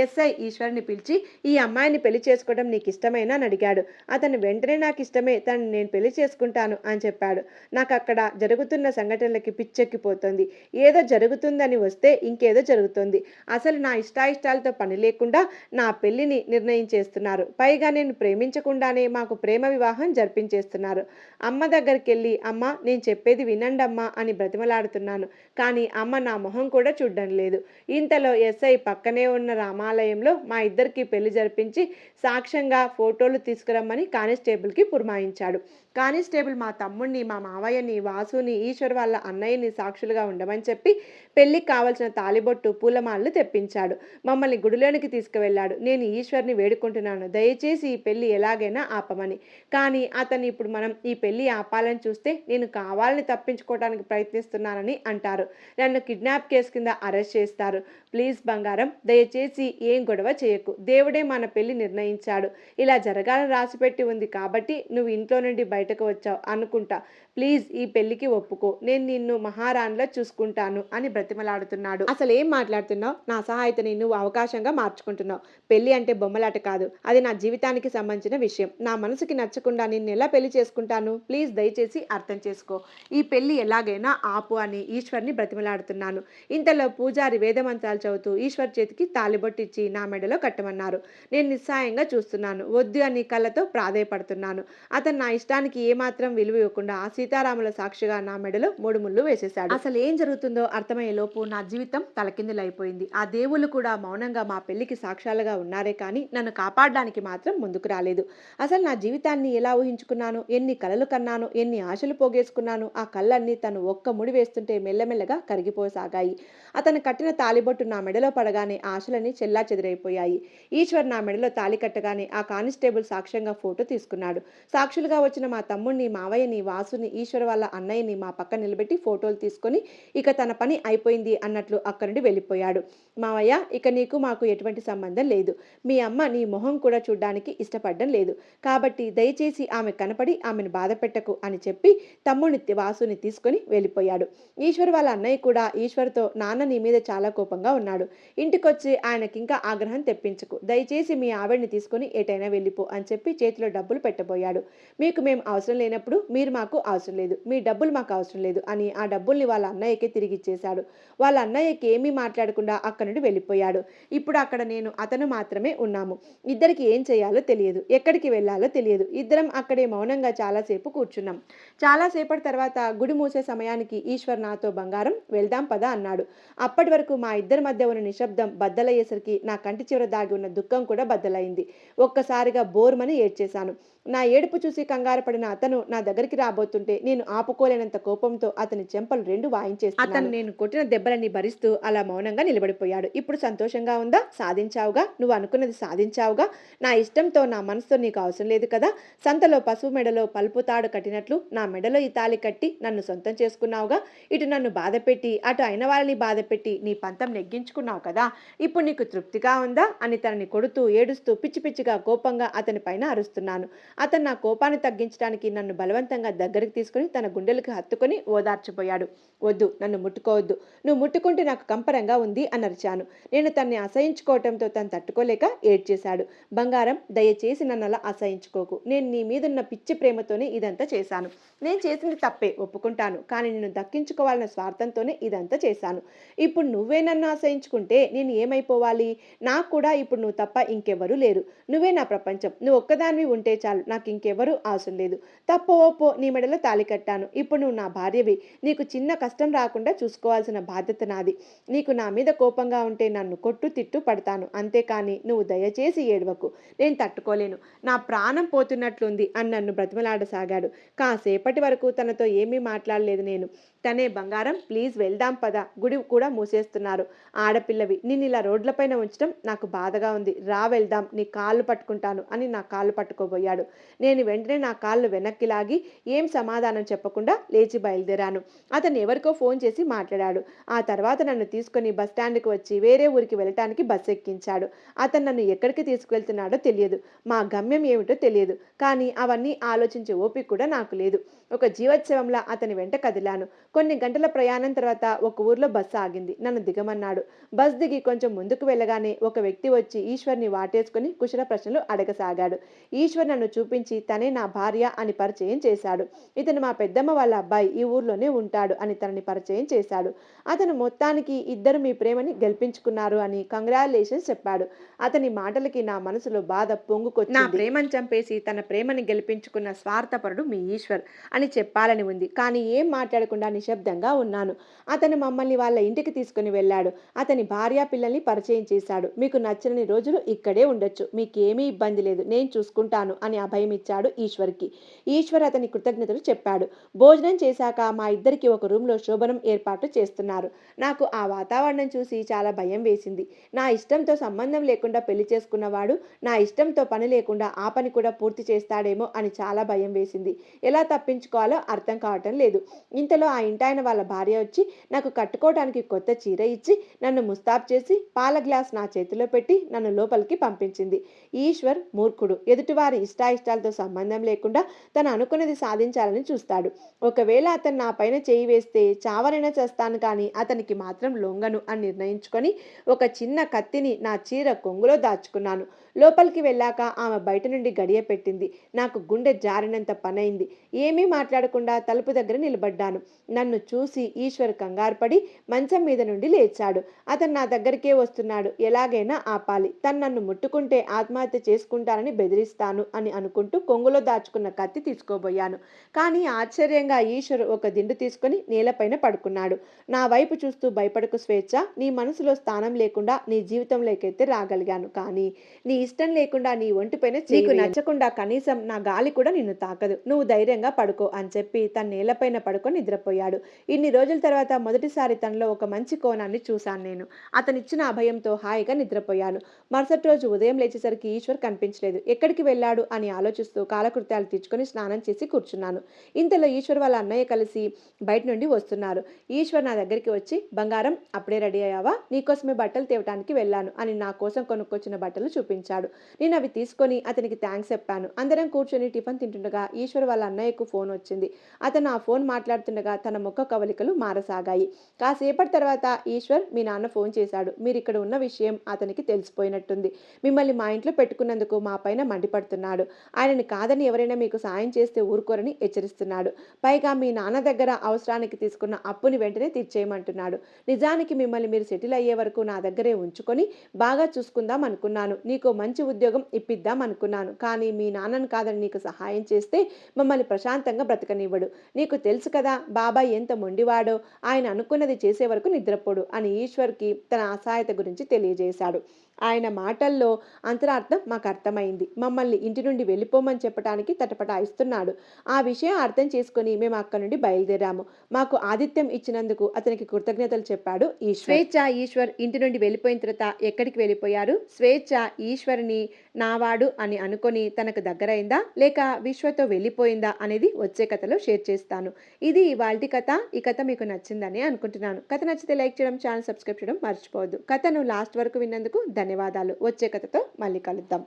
ఎస్ఐ ఈశ్వర్ని పిలిచి, ఈ అమ్మాయిని పెళ్లి చేసుకోవడం నీకు ఇష్టమేనా అని అడిగాడు. అతను వెంటనే నాకు ఇష్టమే, తనని నేను పెళ్లి చేసుకుంటాను అని చెప్పాడు. నాకు అక్కడ జరుగుతున్న సంఘటనలకి పిచ్చెక్కిపోతుంది. ఏదో జరుగుతుందని వస్తే ఇంకేదో జరుగుతుంది. అసలు నా ఇష్టాయిష్టాలతో పని లేకుండా నా పెళ్లిని నిర్ణయించేస్తున్నారు. పైగా నేను ప్రేమించకుండానే మాకు ప్రేమ వివాహం జరిపించేస్తున్నారు. అమ్మ దగ్గరికి వెళ్ళి, అమ్మ, నేను చెప్పేది వినండమ్మా అని బ్రతిమలాడుతున్నాను. కానీ అమ్మ నా మొహం కూడా చూడ్డం లేదు. ఇంతలో ఎస్ఐ పక్కనే ఉన్న రామాలయంలో మా ఇద్దరికి పెళ్లి జరిపించి సాక్ష్యంగా ఫోటోలు తీసుకురమ్మని కానిస్టేబుల్కి పురమాయించాడు. కానిస్టేబుల్ మా తమ్ముడిని, మా మావయ్యని, వాసుని, ఈశ్వర్ వాళ్ళ అన్నయ్యని సాక్షులుగా ఉండమని చెప్పి పెళ్లికి కావలసిన తాలిబొట్టు, పూలమాలలు తెప్పించాడు. మమ్మల్ని గుడిలోనికి తీసుకువెళ్ళాడు. నేను ఈశ్వర్ని వేడుకుంటున్నాను, దయచేసి ఈ పెళ్లి ఎలాగైనా ఆపమని. కానీ అతను ఇప్పుడు మనం ఈ పెళ్లి ఆపాలని చూస్తే నేను కావాలని తప్పించుకోవడానికి ప్రయత్నిస్తున్నానని అంటారు. నన్ను కిడ్నాప్ కేసు కింద అరెస్ట్ చేస్తారు. ప్లీజ్ బంగారం, దయచేసి ఏం గొడవ చేయకు. దేవుడే మన పెళ్లి నిర్ణయించాడు. ఇలా జరగాలని రాసిపెట్టి ఉంది కాబట్టి నువ్వు ఇంట్లో నుండి బయటకు వచ్చావు అనుకుంటా. ప్లీజ్ ఈ పెళ్లికి ఒప్పుకో. నేను నిన్ను మహారాణిలా చూసుకుంటాను అని బ్రతిమలాడుతున్నాడు. అసలు ఏం మాట్లాడుతున్నావు? నా సహాయతని నువ్వు అవకాశంగా మార్చుకుంటున్నావు. పెళ్లి అంటే బొమ్మలాట కాదు, అది నా జీవితానికి సంబంధించిన విషయం. నా మనసుకి నచ్చకుండా నిన్ను ఎలా పెళ్లి చేసుకుంటాను? ప్లీజ్ దయచేసి అర్థం చేసుకో. ఈ పెళ్లి ఎలాగైనా ఆపు అని ఈశ్వర్ని బ్రతిమలాడుతున్నాను. ఇంతలో పూజారి వేదమంత్రాలు చదువుతూ ఈశ్వర్ చేతికి తాలిబొట్టిచ్చి నా మెడలో కట్టమన్నారు. నేను నిస్సాయంగా చూస్తున్నాను. వద్దు అని కళ్ళతో ప్రాధేయపడుతున్నాను. అతను నా ఇష్టానికి ఏమాత్రం విలువ ఇవ్వకుండా సీతారాముల సాక్షిగా నా మెడలో 3 ముళ్ళు వేసేశాడు. అసలు ఏం జరుగుతుందో అర్థమయ్యే లోపు నా జీవితం తలకిందులైపోయింది. ఆ దేవుళ్ళు కూడా మౌనంగా మా పెళ్లికి సాక్ష్యాలుగా ఉన్నారే కానీ నన్ను కాపాడడానికి మాత్రం ముందుకు రాలేదు. అసలు నా జీవితాన్ని ఎలా ఊహించుకున్నాను, ఎన్ని కలలు కన్నాను, ఎన్ని ఆశలు పోగేసుకున్నాను. ఆ కళ్ళన్నీ తను ఒక్క ముడి వేస్తుంటే మెల్లమెల్లగా కరిగిపోసాగాయి. అతను కట్టిన తాలిబొట్టు నా మెడలో పడగానే ఆశలన్నీ చెల్లా చెదిరైపోయాయి. ఈశ్వర్ నా మెడలో తాలి కట్టగానే ఆ కానిస్టేబుల్ సాక్ష్యంగా ఫోటో తీసుకున్నాడు. సాక్షులుగా వచ్చిన మా తమ్ముడిని, మావయ్యని, వాసుని, ఈశ్వర్ వాళ్ళ అన్నయ్యని మా పక్క నిలబెట్టి ఫోటోలు తీసుకొని ఇక తన పని అయిపోయింది అన్నట్లు అక్కడి నుండి వెళ్ళిపోయాడు. మావయ్య, ఇక నీకు మాకు ఎటువంటి సంబంధం లేదు. మీ అమ్మ నీ మొహం కూడా చూడ్డానికి ఇష్టపడడం లేదు. కాబట్టి దయచేసి ఆమె కనపడి ఆమెను బాధ పెట్టకు అని చెప్పి తమ్ముడిని, వాసుని తీసుకొని వెళ్ళిపోయాడు. ఈశ్వర్ వాళ్ళ అన్నయ్య కూడా ఈశ్వర్తో, నాన్న నీ మీద చాలా కోపంగా ఉన్నాడు. ఇంటికొచ్చి ఆయనకింకా ఆగ్రహం తెప్పించకు. దయచేసి మీ ఆవిడ్ని తీసుకొని ఎటైనా వెళ్ళిపో అని చెప్పి చేతిలో డబ్బులు పెట్టబోయాడు. మీకు మేము అవసరం లేనప్పుడు మీరు మాకు అవసరం లేదు, మీ డబ్బులు మాకు అవసరం లేదు అని ఆ డబ్బుల్ని వాళ్ళ అన్నయ్యకే తిరిగిచ్చేశాడు. వాళ్ళ అన్నయ్యకి ఏమీ మాట్లాడకుండా అక్కడి నుండి వెళ్ళిపోయాడు. ఇప్పుడు అక్కడ నేను, అతను మాత్రమే ఉన్నాము. ఇద్దరికి ఏం చేయాలో తెలియదు, ఎక్కడికి వెళ్ళాలో తెలియదు. ఇద్దరం అక్కడే మౌనంగా చాలాసేపు కూర్చున్నాం. చాలాసేపటి తర్వాత గుడి మూసే సమయానికి ఈశ్వర్ నాతో, బంగారం వెళ్దాం పద అన్నాడు. అప్పటి వరకు మా ఇద్దరి మధ్య ఉన్న నిశ్శబ్దం బద్దలయ్యేసరికి నా కంటి చివర దాగి ఉన్న దుఃఖం కూడా బద్దలైంది. ఒక్కసారిగా బోర్మని ఏడ్చేశాను. నా ఏడుపు చూసి కంగారు పడిన అతను నా దగ్గరికి రాబోతుంటే నేను ఆపుకోలేనంత కోపంతో అతని చెంపలు రెండు వాయించేస్తున్నాను. అతను నేను కొట్టిన దెబ్బలన్నీ భరిస్తూ అలా మౌనంగా నిలబడిపోయాడు. ఇప్పుడు సంతోషంగా ఉందా? సాధించావుగా, నువ్వు అనుకున్నది సాధించావుగా. నా ఇష్టంతో, నా మనసుతో నీకు అవసరం లేదు కదా. సంతలో పశువు మెడలో పలుపు తాడు కట్టినట్లు నా మెడలో ఈ తాళి కట్టి నన్ను సొంతం చేసుకున్నావుగా. ఇటు నన్ను బాధపెట్టి అటు అయిన వాళ్ళని బాధపెట్టి నీ పంతం నెగ్గించుకున్నావు కదా. ఇప్పుడు నీకు తృప్తిగా ఉందా అని తనని కొడుతూ ఏడుస్తూ పిచ్చి పిచ్చిగా కోపంగా అతని పైన అరుస్తున్నాను. అతను నా కోపాన్ని తగ్గించడానికి నన్ను బలవంతంగా దగ్గరికి తీసుకుని తన గుండెలకు హత్తుకొని ఓదార్చిపోయాడు. వద్దు, నన్ను ముట్టుకోవద్దు, నువ్వు ముట్టుకుంటే నాకు కంపరంగా ఉంది అని అరిచాను. నేను తన్ని అసహించుకోవటంతో తను తట్టుకోలేక ఏడ్చేశాడు. బంగారం, దయచేసి నన్ను అలా అసహించుకోకు. నేను నీ మీదున్న పిచ్చి ప్రేమతోనే ఇదంతా చేశాను. నేను చేసింది తప్పే, ఒప్పుకుంటాను. కానీ నిన్ను దక్కించుకోవాలన్న స్వార్థంతోనే ఇదంతా చేశాను. ఇప్పుడు నువ్వే నన్ను అసహించుకుంటే నేను ఏమైపోవాలి? నాకు కూడా ఇప్పుడు నువ్వు తప్ప ఇంకెవరూ లేరు. నువ్వే నా ప్రపంచం. నువ్వు ఒక్కదానివి ఉంటే చాలు, నాకు ఇంకెవరూ అవసరం లేదు. తప్పో ఒప్పో నీ మెడలో తాళి కట్టాను. ఇప్పుడు నువ్వు నా భార్యవి. నీకు చిన్న కష్టం రాకుండా చూసుకోవాల్సిన బాధ్యత నాది. నీకు నా మీద కోపంగా ఉంటే నన్ను కొట్టు, తిట్టు, పడతాను. అంతేకాని నువ్వు దయచేసి ఏడవకు. నేను తట్టుకోలేను. నా ప్రాణం పోతున్నట్లుంది అని నన్ను బ్రతిమలాడసాగాడు. కాసేపటి వరకు తనతో ఏమీ మాట్లాడలేదు నేను. తనే, బంగారం ప్లీజ్ వెళ్దాం పద, గుడి కూడా మూసేస్తున్నారు. ఆడపిల్లవి, నిన్ను ఇలా రోడ్లపైన ఉంచడం నాకు బాధగా ఉంది. రా వెళ్దాం, నీ కాళ్ళు పట్టుకుంటాను అని నా కాళ్ళు పట్టుకోబోయాడు. నేను వెంటనే నా కాళ్ళు వెనక్కి లాగి ఏం సమాధానం చెప్పకుండా లేచి బయలుదేరాను. అతను ఎవరికో ఫోన్ చేసి మాట్లాడాడు. ఆ తర్వాత నన్ను తీసుకుని బస్టాండ్కి వచ్చి వేరే ఊరికి వెళ్ళటానికి బస్సు ఎక్కించాడు. అతను నన్ను ఎక్కడికి తీసుకువెళ్తున్నాడో తెలియదు, మా గమ్యం ఏమిటో తెలియదు. కానీ అవన్నీ ఆలోచించే ఓపిక కూడా నాకు లేదు. ఒక జీవోత్సవంలా అతని వెంట కదిలాను. కొన్ని గంటల ప్రయాణం తర్వాత ఒక ఊర్లో బస్సు ఆగింది. నన్ను దిగమన్నాడు. బస్ దిగి కొంచెం ముందుకు వెళ్ళగానే ఒక వ్యక్తి వచ్చి ఈశ్వర్ని వాటేసుకుని కుశల ప్రశ్నలు అడగసాగాడు. ఈశ్వర్ నన్ను చూపించి తనే నా భార్య అని పరిచయం చేశాడు. ఇతను మా పెద్దమ్మ వాళ్ళ అబ్బాయి, ఈ ఊర్లోనే ఉంటాడు అని తనని పరిచయం చేశాడు. అతను మొత్తానికి ఇద్దరు మీ ప్రేమని గెలిపించుకున్నారు అని కంగ్రాచులేషన్స్ చెప్పాడు. అతని మాటలకి నా మనసులో బాధ పొంగుకొచ్చింది. నా ప్రేమను చంపేసి తన ప్రేమని గెలిపించుకున్న స్వార్థపరుడు మీ ఈశ్వర్ అని చెప్పాలని ఉంది. కానీ ఏం మాట్లాడకుండా నిశ్శబ్దంగా ఉన్నాను. అతను మమ్మల్ని వాళ్ళ ఇంటికి తీసుకుని వెళ్ళాడు. అతని భార్య పిల్లల్ని పరిచయం చేశాడు. మీకు నచ్చని రోజులు ఇక్కడే ఉండొచ్చు, మీకేమీ ఇబ్బంది లేదు, నేను చూసుకుంటాను అని అభయం ఇచ్చాడు ఈశ్వర్కి. ఈశ్వర్ అతని కృతజ్ఞతలు చెప్పాడు. భోజనం చేశాక మా ఇద్దరికి ఒక రూమ్లో శోభనం ఏర్పాటు చేస్తున్నారు. నాకు ఆ వాతావరణం చూసి చాలా భయం వేసింది. నా ఇష్టంతో సంబంధం లేకుండా పెళ్లి చేసుకున్నవాడు నా ఇష్టంతో పని లేకుండా ఆ పని కూడా పూర్తి చేస్తాడేమో అని చాలా భయం వేసింది. ఎలా తప్పించుకోవాలో అర్థం కావటం లేదు. ఇంతలో ఆ ఇంటాయన వాళ్ళ భార్య వచ్చి నాకు కట్టుకోవడానికి కొత్త చీర ఇచ్చి నన్ను ముస్తాబ్ చేసి పాల గ్లాస్ నా చేతిలో పెట్టి నన్ను లోపలికి పంపించింది. ఈశ్వర్ మూర్ఖుడు. ఎదుటివారి ఇష్టాయిష్టాలతో సంబంధం లేకుండా తను అనుకున్నది సాధించాలని చూస్తాడు. ఒకవేళ అతను నా పైన చేయి వేస్తే చావనైనా చేస్తాను, కానీ అతనికి మాత్రం లొంగను అని నిర్ణయించుకొని ఒక చిన్న కత్తిని నా చీర కొంగులో దాచుకున్నాను. లోపలికి వెళ్ళాక ఆమె బయట నుండి గడియ పెట్టింది. నాకు గుండె జారినంత పనైంది. ఏమీ మాట్లాడకుండా తలుపు దగ్గర నిలబడ్డాను. నన్ను చూసి ఈశ్వర్ కంగారుపడి మంచం మీద నుండి లేచాడు. అతను నా దగ్గరికే వస్తున్నాడు. ఎలాగైనా ఆపాలి. తను నన్ను ముట్టుకుంటే ఆత్మహత్య చేసుకుంటానని బెదిరిస్తాను అని అనుకుంటూ కొంగులో దాచుకున్న కత్తి తీసుకోబోయాను. కానీ ఆశ్చర్యంగా ఈశ్వర్ ఒక దిండు తీసుకుని నేలపైన పడుకున్నాడు. నా వైపు చూస్తూ, భయపడకు స్వేచ్ఛ, నీ మనసులో స్థానం లేకుండా నీ జీవితంలోకైతే రాగలిగాను, కానీ నీ ఇష్టం లేకుండా నీ ఒంటిపైన నీకు నచ్చకుండా కనీసం నా గాలి కూడా నిన్ను తాకదు. నువ్వు ధైర్యంగా పడుకో అని చెప్పి తన నేలపైన పడుకొని నిద్రపోయాడు. ఇన్ని రోజుల తర్వాత మొదటిసారి తనలో ఒక మంచి కోణాన్ని చూశాను నేను. అతనిచ్చిన అభయంతో హాయిగా నిద్రపోయాను. మరుసటి రోజు ఉదయం లేచేసరికి ఈశ్వర్ కనిపించలేదు. ఎక్కడికి వెళ్ళాడు అని ఆలోచిస్తూ కాలకృత్యాలు తీర్చుకొని స్నానం చేసి కూర్చున్నాను. ఇంతలో ఈశ్వర్ వాళ్ళ అన్నయ్య కలిసి బయట నుండి వస్తున్నారు. ఈశ్వర్ నా దగ్గరికి వచ్చి, బంగారం అప్పుడే రెడీ అయ్యావా? నీకోసమే బట్టలు తేవటానికి వెళ్ళాను అని నా కోసం కొనుక్కొచ్చిన బట్టలు చూపించాడు. ఉంచాడు. నేను అవి తీసుకొని అతనికి థ్యాంక్స్ చెప్పాను. అందరం కూర్చొని టిఫిన్ తింటుండగా ఈశ్వర్ వాళ్ళ అన్నయ్యకు ఫోన్ వచ్చింది. అతను ఆ ఫోన్ మాట్లాడుతుండగా తన ముఖ కవలికలు మారసాగాయి. కాసేపటి తర్వాత ఈశ్వర్, మీ నాన్న ఫోన్ చేశాడు. మీరిక్కడ ఉన్న విషయం అతనికి తెలిసిపోయినట్టుంది. మిమ్మల్ని మా ఇంట్లో పెట్టుకున్నందుకు మా పైన మండిపడుతున్నాడు. ఆయనని కాదని ఎవరైనా మీకు సాయం చేస్తే ఊరుకోరని హెచ్చరిస్తున్నాడు. పైగా మీ నాన్న దగ్గర అవసరానికి తీసుకున్న అప్పుని వెంటనే తీర్చేయమంటున్నాడు. నిజానికి మిమ్మల్ని మీరు సెటిల్ అయ్యే వరకు నా దగ్గరే ఉంచుకొని బాగా చూసుకుందాం అనుకున్నాను. నీకో మంచి ఉద్యోగం ఇప్పిద్దాం అనుకున్నాను. కానీ మీ నాన్నను కాదని నీకు సహాయం చేస్తే మమ్మల్ని ప్రశాంతంగా బ్రతకనివ్వడు. నీకు తెలుసు కదా బాబాయ్ ఎంత మొండివాడో. ఆయన అనుకున్నది చేసే వరకు నిద్రపోడు అని ఈశ్వర్కి తన అసహాయత గురించి తెలియజేశాడు. ఆయన మాటల్లో అంతరార్థం మాకు అర్థమైంది. మమ్మల్ని ఇంటి నుండి వెళ్ళిపోమని చెప్పడానికి తటపటాయిస్తున్నాడు. ఆ విషయం అర్థం చేసుకుని మేము అక్కడి నుండి బయలుదేరాము. మాకు ఆతిథ్యం ఇచ్చినందుకు అతనికి కృతజ్ఞతలు చెప్పాడు ఈశ్వర్. స్వేచ్ఛ ఈశ్వర్ ఇంటి నుండి వెళ్ళిపోయిన తర్వాత ఎక్కడికి వెళ్ళిపోయారు? స్వేచ్ఛ ఈశ్వర్ని నావాడు అని అనుకొని తనకు దగ్గరైందా లేక విశ్వతో వెళ్ళిపోయిందా అనేది వచ్చే కథలో షేర్ చేస్తాను. ఇది ఇవాల్టి కథ. ఈ కథ మీకు నచ్చిందని అనుకుంటున్నాను. కథ నచ్చితే లైక్ చేయడం, ఛానల్ సబ్స్క్రైబ్ చేయడం మర్చిపోవద్దు. కథను లాస్ట్ వరకు విన్నందుకు ధన్యవాదాలు. వచ్చే కథతో మళ్ళీ కలుద్దాం.